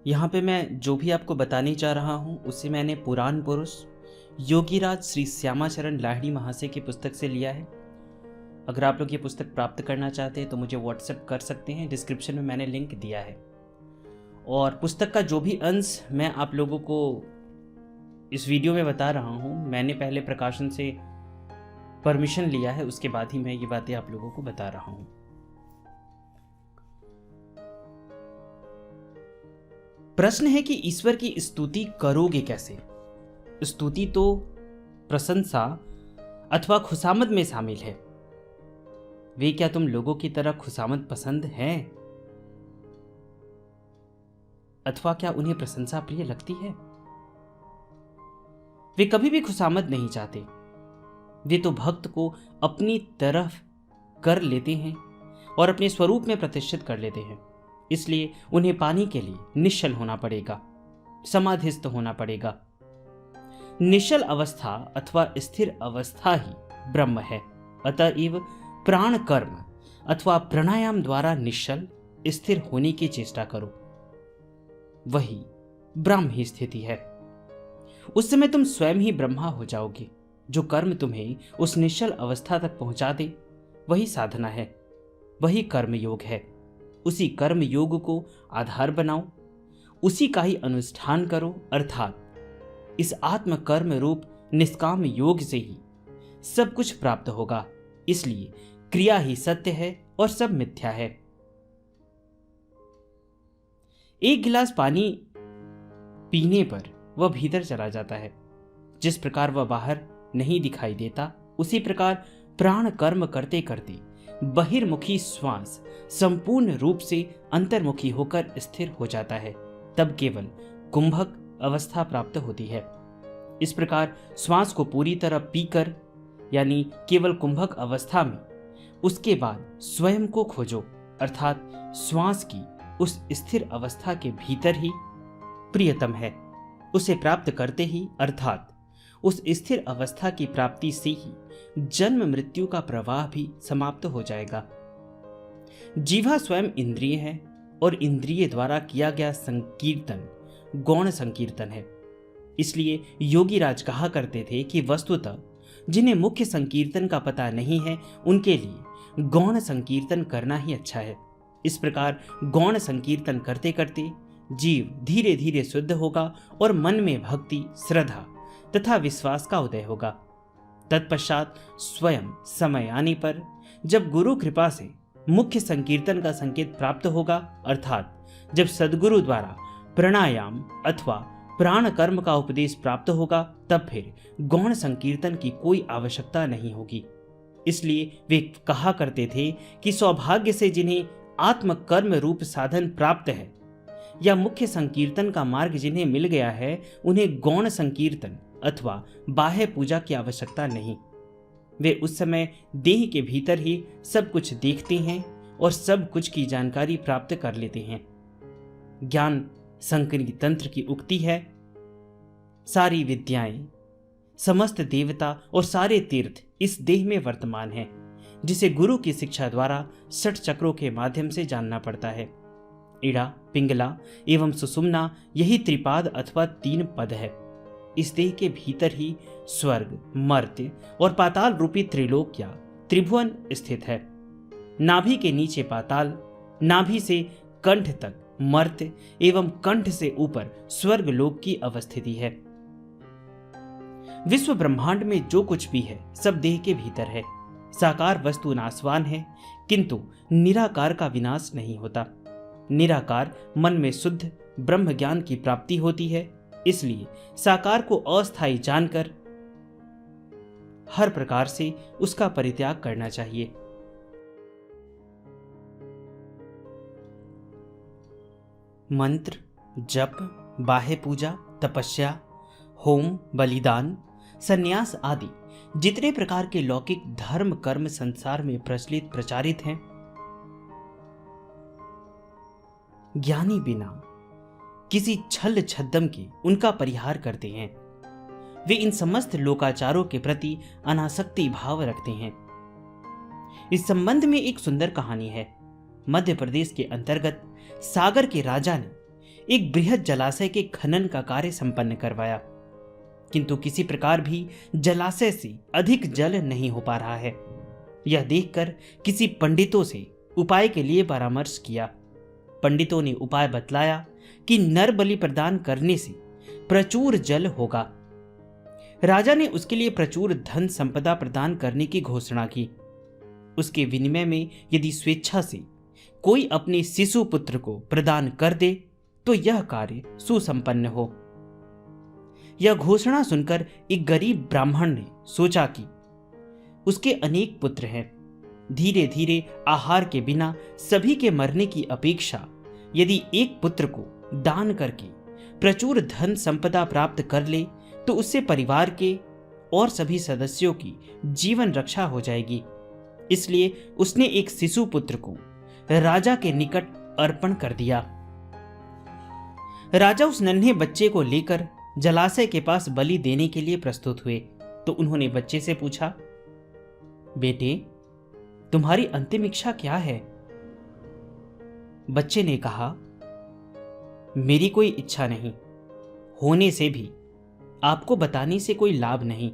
यहाँ पे मैं जो भी आपको बताने जा रहा हूँ उसे मैंने पुराण पुरुष योगीराज श्री श्यामाचरण लाहिड़ी महाशय की पुस्तक से लिया है। अगर आप लोग ये पुस्तक प्राप्त करना चाहते हैं तो मुझे व्हाट्सएप कर सकते हैं, डिस्क्रिप्शन में मैंने लिंक दिया है। और पुस्तक का जो भी अंश मैं आप लोगों को इस वीडियो में बता रहा हूँ, मैंने पहले प्रकाशन से परमिशन लिया है, उसके बाद ही मैं ये बातें आप लोगों को बता रहा हूँ। प्रश्न है कि ईश्वर की स्तुति करोगे कैसे? स्तुति तो प्रशंसा अथवा खुशामद में शामिल है। वे क्या तुम लोगों की तरह खुशामद पसंद हैं? अथवा क्या उन्हें प्रशंसा प्रिय लगती है? वे कभी भी खुशामद नहीं चाहते। वे तो भक्त को अपनी तरफ कर लेते हैं और अपने स्वरूप में प्रतिष्ठित कर लेते हैं। इसलिए उन्हें पाने के लिए निश्चल होना पड़ेगा, समाधिस्थ होना पड़ेगा। निश्चल अवस्था अथवा स्थिर अवस्था ही ब्रह्म है। अतएव प्राण कर्म अथवा प्राणायाम द्वारा निश्चल स्थिर होने की चेष्टा करो, वही ब्रह्म स्थिति है। उस समय तुम स्वयं ही ब्रह्मा हो जाओगे। जो कर्म तुम्हें उस निश्चल अवस्था तक पहुंचा दे वही साधना है, वही कर्म योग है। उसी कर्म योग को आधार बनाओ, उसी का ही अनुष्ठान करो। अर्थात इस आत्म कर्म रूप निष्काम योग से ही सब कुछ प्राप्त होगा। इसलिए क्रिया ही सत्य है और सब मिथ्या है। एक गिलास पानी पीने पर वह भीतर चला जाता है। जिस प्रकार वह बाहर नहीं दिखाई देता, उसी प्रकार प्राण कर्म करते करते बहिर्मुखी श्वास संपूर्ण रूप से अंतर्मुखी होकर स्थिर हो जाता है। तब केवल कुंभक अवस्था प्राप्त होती है। इस प्रकार श्वास को पूरी तरह पीकर, यानी केवल कुंभक अवस्था में, उसके बाद स्वयं को खोजो। अर्थात श्वास की उस स्थिर अवस्था के भीतर ही प्रियतम है। उसे प्राप्त करते ही, अर्थात उस स्थिर अवस्था की प्राप्ति से ही जन्म मृत्यु का प्रवाह भी समाप्त हो जाएगा। जीवा स्वयं इंद्रिय है और इंद्रिय द्वारा किया गया संकीर्तन गौण संकीर्तन है। इसलिए योगीराज कहा करते थे कि वस्तुतः जिन्हें मुख्य संकीर्तन का पता नहीं है, उनके लिए गौण संकीर्तन करना ही अच्छा है। इस प्रकार गौण संकीर्तन करते करते जीव धीरे धीरे शुद्ध होगा और मन में भक्ति, श्रद्धा तथा विश्वास का उदय होगा। तत्पश्चात स्वयं समय आने पर, जब गुरु कृपा से मुख्य संकीर्तन का संकेत प्राप्त होगा, अर्थात जब सद्गुरु द्वारा प्राणायाम अथवा प्राण कर्म का उपदेश प्राप्त होगा, तब फिर गौण संकीर्तन की कोई आवश्यकता नहीं होगी। इसलिए वे कहा करते थे कि सौभाग्य से जिन्हें आत्म कर्म रूप साधन प्राप्त है या मुख्य संकीर्तन का मार्ग जिन्हें मिल गया है, उन्हें गौण संकीर्तन अथवा बाह्य पूजा की आवश्यकता नहीं। वे उस समय देह के भीतर ही सब कुछ देखते हैं और सब कुछ की जानकारी प्राप्त कर लेते हैं। ज्ञान संकरी तंत्र की उक्ति है, सारी विद्याएं, समस्त देवता और सारे तीर्थ इस देह में वर्तमान हैं, जिसे गुरु की शिक्षा द्वारा 60 चक्रों के माध्यम से जानना पड़ता है। इड़ा, पिंगला एवं सुषुम्ना, यही त्रिपाद अथवा 3 पद है। इस देह के भीतर ही स्वर्ग, मर्त्य और पाताल रूपी त्रिलोक या त्रिभुवन स्थित है। नाभि के नीचे पाताल, नाभि से कंठ तक मर्त्य एवं कंठ से ऊपर स्वर्ग लोक की अवस्थिति है। विश्व ब्रह्मांड में जो कुछ भी है सब देह के भीतर है। साकार वस्तु नाशवान है, किंतु निराकार का विनाश नहीं होता। निराकार मन में शुद्ध ब्रह्म ज्ञान की प्राप्ति होती है। इसलिए साकार को अस्थायी जानकर हर प्रकार से उसका परित्याग करना चाहिए। मंत्र, जप, बाह्य पूजा, तपस्या, होम, बलिदान, संन्यास आदि जितने प्रकार के लौकिक धर्म कर्म संसार में प्रचलित प्रचारित हैं, ज्ञानी बिना किसी छल छद्दम के उनका परिहार करते हैं। वे इन समस्त लोकाचारों के प्रति अनासक्ति भाव रखते हैं। इस संबंध में एक सुंदर कहानी है। मध्य प्रदेश के अंतर्गत सागर के राजा ने एक बृहद जलाशय के खनन का कार्य संपन्न करवाया, किंतु किसी प्रकार भी जलाशय से अधिक जल नहीं हो पा रहा है। यह देखकर किसी पंडितों से उपाय के लिए परामर्श किया। पंडितों ने उपाय बतलाया कि नर बलि प्रदान करने से प्रचुर जल होगा। राजा ने उसके लिए प्रचुर धन संपदा प्रदान करने की घोषणा की। उसके विनिमय में यदि स्वेच्छा से कोई अपने शिशु पुत्र को प्रदान कर दे तो यह कार्य सुसंपन्न हो। यह घोषणा सुनकर एक गरीब ब्राह्मण ने सोचा कि उसके अनेक पुत्र हैं। धीरे धीरे आहार के बिना सभी के मरने की अपेक्षा यदि एक पुत्र को दान करके प्रचुर धन संपदा प्राप्त कर ले तो उससे परिवार के और सभी सदस्यों की जीवन रक्षा हो जाएगी। इसलिए उसने एक शिशु पुत्र को राजा के निकट अर्पण कर दिया। राजा उस नन्हे बच्चे को लेकर जलाशय के पास बलि देने के लिए प्रस्तुत हुए तो उन्होंने बच्चे से पूछा, बेटे, तुम्हारी अंतिम इच्छा क्या है? बच्चे ने कहा, मेरी कोई इच्छा नहीं, होने से भी आपको बताने से कोई लाभ नहीं।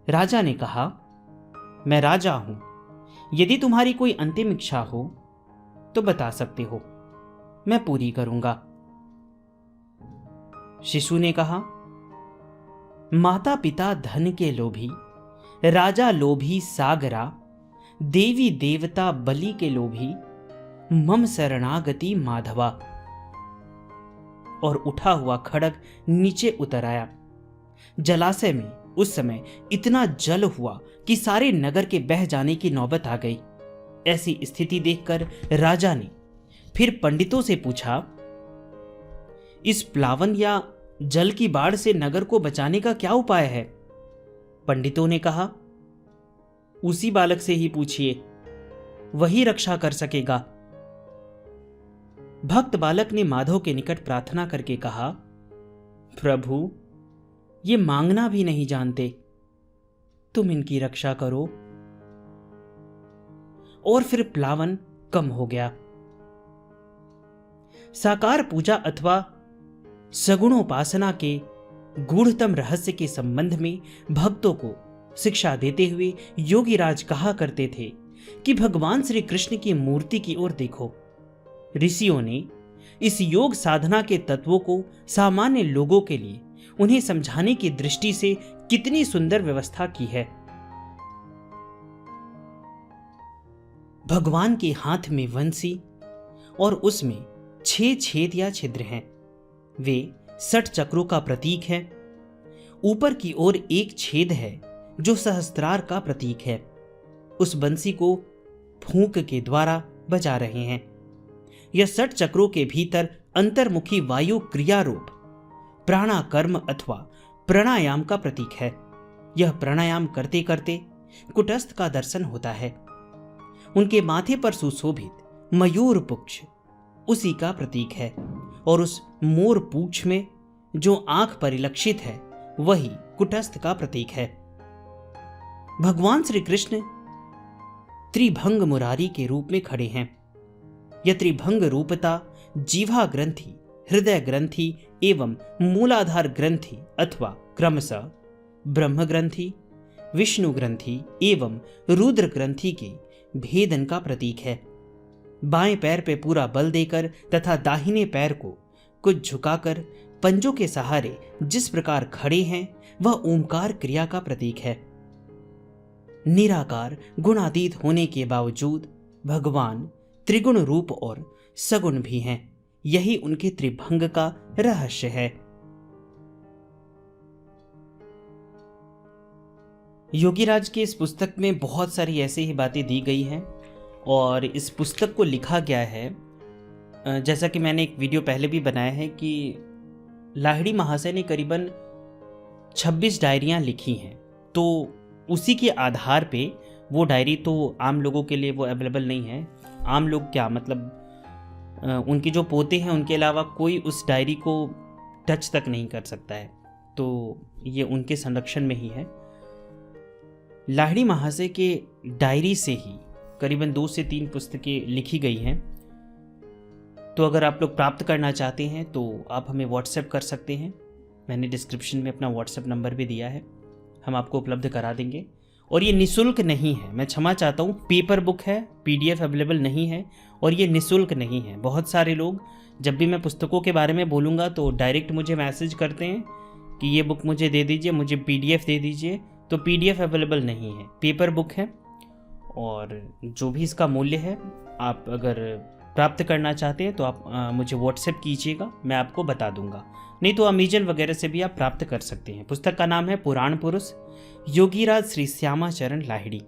राजा ने कहा, मैं राजा हूं, यदि तुम्हारी कोई अंतिम इच्छा हो तो बता सकते हो, मैं पूरी करूंगा। शिशु ने कहा, माता पिता धन के लोभी, राजा लोभी सागरा, देवी देवता बलि के लोभी, मम शरणागति माधवा। और उठा हुआ खड्ग नीचे उतर आया। जलाशय में उस समय इतना जल हुआ कि सारे नगर के बह जाने की नौबत आ गई। ऐसी स्थिति देखकर राजा ने फिर पंडितों से पूछा, इस प्लावन या जल की बाढ़ से नगर को बचाने का क्या उपाय है? पंडितों ने कहा, उसी बालक से ही पूछिए, वही रक्षा कर सकेगा। भक्त बालक ने माधव के निकट प्रार्थना करके कहा, प्रभु, ये मांगना भी नहीं जानते, तुम इनकी रक्षा करो। और फिर प्लावन कम हो गया। साकार पूजा अथवा सगुणोपासना के गूढ़तम रहस्य के संबंध में भक्तों को शिक्षा देते हुए योगीराज कहा करते थे कि भगवान श्री कृष्ण की मूर्ति की ओर देखो। ऋषियों ने इस योग साधना के तत्वों को सामान्य लोगों के लिए उन्हें समझाने की दृष्टि से कितनी सुंदर व्यवस्था की है। भगवान के हाथ में वंशी और उसमें 6 छेद या छिद्र हैं। वे 60 चक्रों का प्रतीक है। ऊपर की ओर एक छेद है जो सहस्त्रार का प्रतीक है। उस बंसी को फूंक के द्वारा बजा रहे हैं। यह 60 चक्रों के भीतर अंतर्मुखी वायु क्रिया रूप प्राणाकर्म अथवा प्राणायाम का प्रतीक है। यह प्राणायाम करते करते कुटस्थ का दर्शन होता है। उनके माथे पर सुशोभित मयूर पुच्छ उसी का प्रतीक है और उस मोर पूंछ में जो आंख परिलक्षित है वही कुटस्थ का प्रतीक है। भगवान श्री कृष्ण त्रिभंग मुरारी के रूप में खड़े हैं। यह त्रिभंग रूपता जीवा ग्रंथि, हृदय ग्रंथि एवं मूलाधार ग्रंथि अथवा क्रमशः ब्रह्म ग्रंथि, विष्णु ग्रंथि एवं रुद्र ग्रंथि के भेदन का प्रतीक है। बाएं पैर पे पूरा बल देकर तथा दाहिने पैर को कुछ झुकाकर पंजों के सहारे जिस प्रकार खड़े हैं वह ओंकार क्रिया का प्रतीक है। निराकार गुणातीत होने के बावजूद भगवान त्रिगुण रूप और सगुण भी हैं। यही उनके त्रिभंग का रहस्य है। योगीराज की इस पुस्तक में बहुत सारी ऐसी ही बातें दी गई हैं और इस पुस्तक को लिखा गया है, जैसा कि मैंने एक वीडियो पहले भी बनाया है कि लाहिड़ी महाशय ने करीबन 26 डायरियां लिखी हैं। तो उसी के आधार पे वो डायरी तो आम लोगों के लिए वो अवेलेबल नहीं है। आम लोग क्या मतलब उनके जो पोते हैं उनके अलावा कोई उस डायरी को टच तक नहीं कर सकता है। तो ये उनके संरक्षण में ही है। लाहिड़ी महाशय के डायरी से ही करीबन 2 से 3 पुस्तकें लिखी गई हैं। तो अगर आप लोग प्राप्त करना चाहते हैं तो आप हमें व्हाट्सएप कर सकते हैं। मैंने डिस्क्रिप्शन में अपना व्हाट्सएप नंबर भी दिया है, हम आपको उपलब्ध करा देंगे। और ये निःशुल्क नहीं है, मैं क्षमा चाहता हूँ, पेपर बुक है, पीडीएफ अवेलेबल नहीं है और ये निःशुल्क नहीं है। बहुत सारे लोग जब भी मैं पुस्तकों के बारे में बोलूँगा तो डायरेक्ट मुझे मैसेज करते हैं कि ये बुक मुझे दे दीजिए, मुझे पीडीएफ दे दीजिए। तो पीडीएफ अवेलेबल नहीं है, पेपर बुक है। और जो भी इसका मूल्य है, आप अगर प्राप्त करना चाहते हैं तो आप मुझे व्हाट्सएप कीजिएगा, मैं आपको बता दूंगा। नहीं तो अमेजन वगैरह से भी आप प्राप्त कर सकते हैं। पुस्तक का नाम है पुराण पुरुष, योगीराज श्री श्यामाचरण लाहिड़ी।